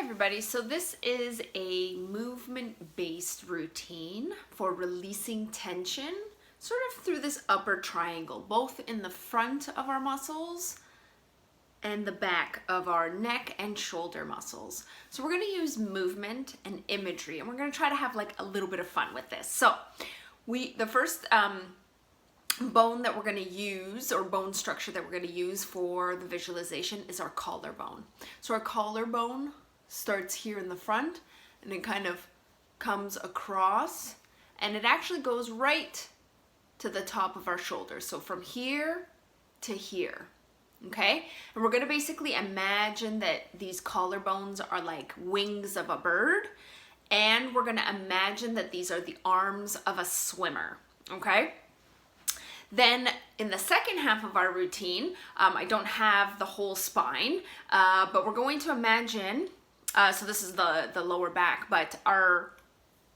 everybody, so this is a movement-based routine for releasing tension sort of through this upper triangle, both in the front of our muscles and the back of our neck and shoulder muscles. So we're going to use movement and imagery, and we're going to try to have like a little bit of fun with this. So the first bone that we're going to use, or bone structure that we're going to use for the visualization, is our collarbone. So our collarbone starts here in the front and it kind of comes across, and it actually goes right to the top of our shoulders. So from here to here. Okay, and we're going to basically imagine that these collarbones are like wings of a bird, and we're going to imagine that these are the arms of a swimmer. Okay, then in the second half of our routine, I don't have the whole spine, but we're going to imagine, so this is the lower back, but our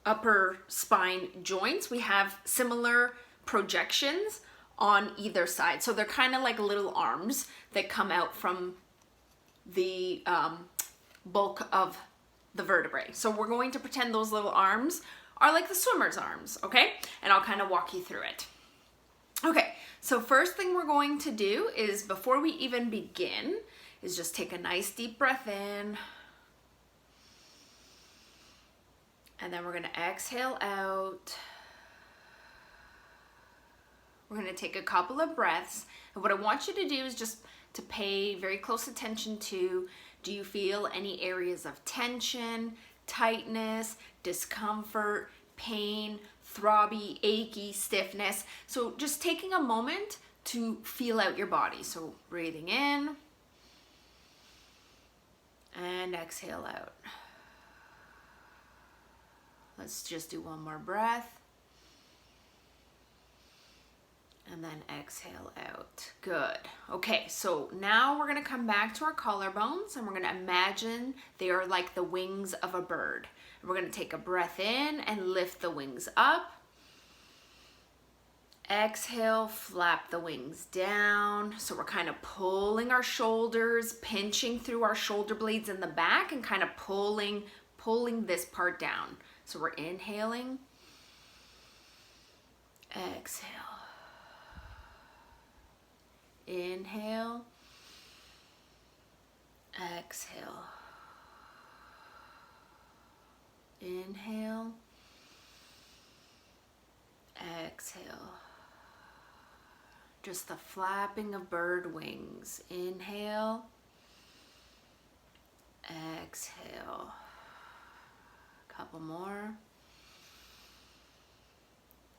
upper spine joints, we have similar projections on either side. So they're kind of like little arms that come out from the bulk of the vertebrae. So we're going to pretend those little arms are like the swimmer's arms, okay? And I'll kind of walk you through it. Okay, so first thing we're going to do is, before we even begin, is just take a nice deep breath in. And then we're going to exhale out. We're going to take a couple of breaths, and what I want you to do is just to pay very close attention to, do you feel any areas of tension, tightness, discomfort, pain, throbby, achy, stiffness? So just taking a moment to feel out your body. So breathing in and exhale out. Let's just do one more breath. And then exhale out. Good. Okay, so now we're going to come back to our collarbones, and we're going to imagine they are like the wings of a bird. And we're going to take a breath in and lift the wings up. Exhale, flap the wings down. So we're kind of pulling our shoulders, pinching through our shoulder blades in the back, and kind of pulling this part down. So we're inhaling. Exhale. Inhale, exhale, inhale, exhale. Just the flapping of bird wings. Inhale, exhale. Couple more,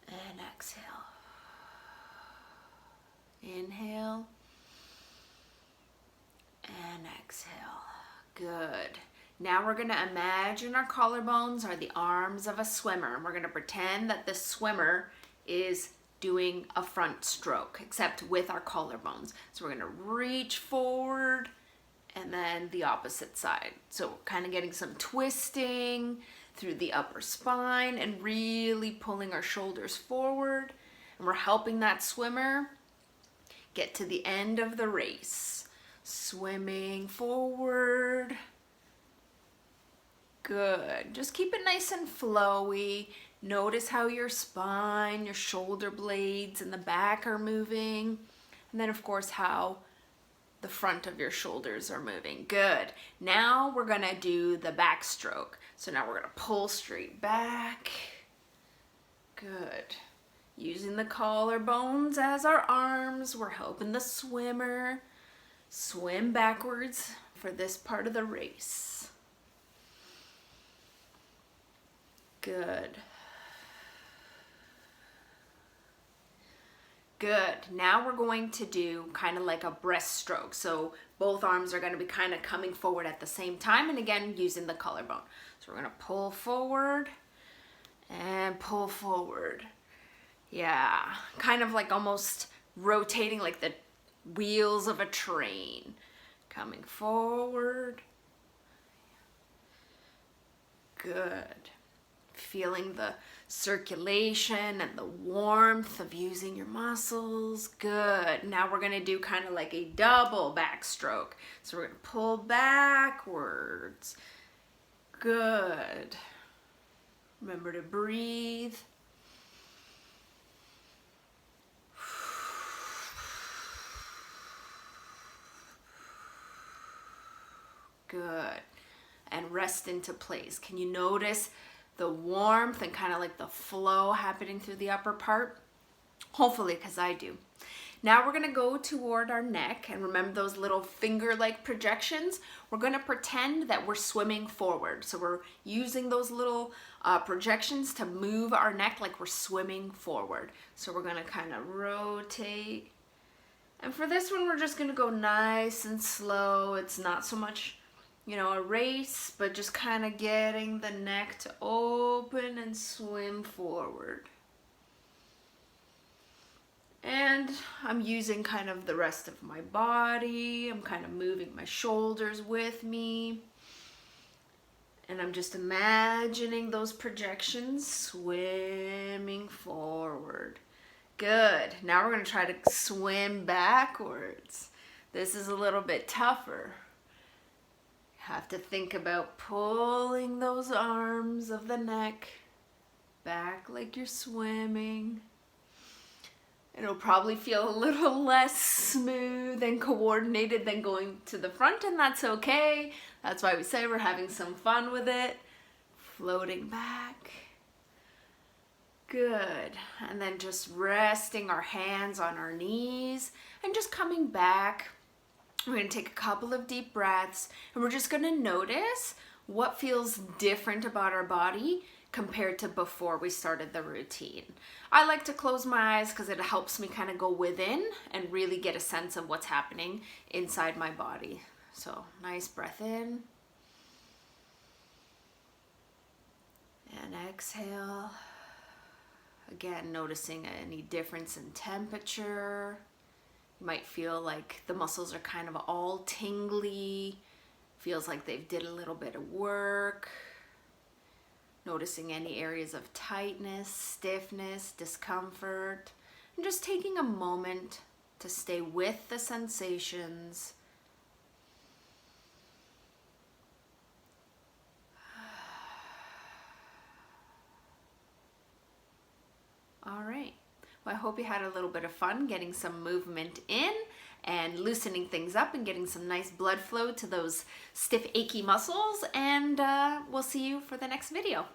and exhale. Inhale and exhale. Good. Now we're going to imagine our collarbones are the arms of a swimmer, and we're going to pretend that the swimmer is doing a front stroke, except with our collarbones. So we're going to reach forward and then the opposite side. So kind of getting some twisting through the upper spine and really pulling our shoulders forward, and we're helping that swimmer get to the end of the race. Swimming forward. Good. Just keep it nice and flowy. Notice how your spine, your shoulder blades, and the back are moving. And then, of course, how the front of your shoulders are moving. Good. Now we're going to do the backstroke. So now we're going to pull straight back. Good. Using the collarbones as our arms, we're helping the swimmer swim backwards for this part of the race. Good. Good. Now we're going to do kind of like a breaststroke. So both arms are going to be kind of coming forward at the same time, and again using the collarbone. So we're going to pull forward and pull forward. Yeah, kind of like almost rotating like the wheels of a train. Coming forward. Good. Feeling the circulation and the warmth of using your muscles. Good. Now we're going to do kind of like a double backstroke. So we're going to pull backwards Good. Remember to breathe. Good. And rest into place. Can you notice the warmth and kind of like the flow happening through the upper part? Hopefully, because I do. Now we're gonna go toward our neck, and remember those little finger-like projections? We're gonna pretend that we're swimming forward. So we're using those little projections to move our neck like we're swimming forward. So we're gonna kind of rotate. And for this one, we're just gonna go nice and slow. It's not so much, you know, a race, but just kind of getting the neck to open and swim forward. And I'm using kind of the rest of my body. I'm kind of moving my shoulders with me. And I'm just imagining those projections swimming forward. Good. Now we're going to try to swim backwards. This is a little bit tougher. You have to think about pulling those arms of the neck back like you're swimming. It'll probably feel a little less smooth and coordinated than going to the front, and that's okay. That's why we say we're having some fun with it. Floating back. Good. And then just resting our hands on our knees and just coming back. We're going to take a couple of deep breaths, and we're just going to notice what feels different about our body compared to before we started the routine. I like to close my eyes because it helps me kind of go within and really get a sense of what's happening inside my body. So nice breath in. And exhale. Again, noticing any difference in temperature. You might feel like the muscles are kind of all tingly. Feels like they've did a little bit of work. Noticing any areas of tightness, stiffness, discomfort, and just taking a moment to stay with the sensations. All right. Well, I hope you had a little bit of fun getting some movement in and loosening things up and getting some nice blood flow to those stiff, achy muscles. And we'll see you for the next video.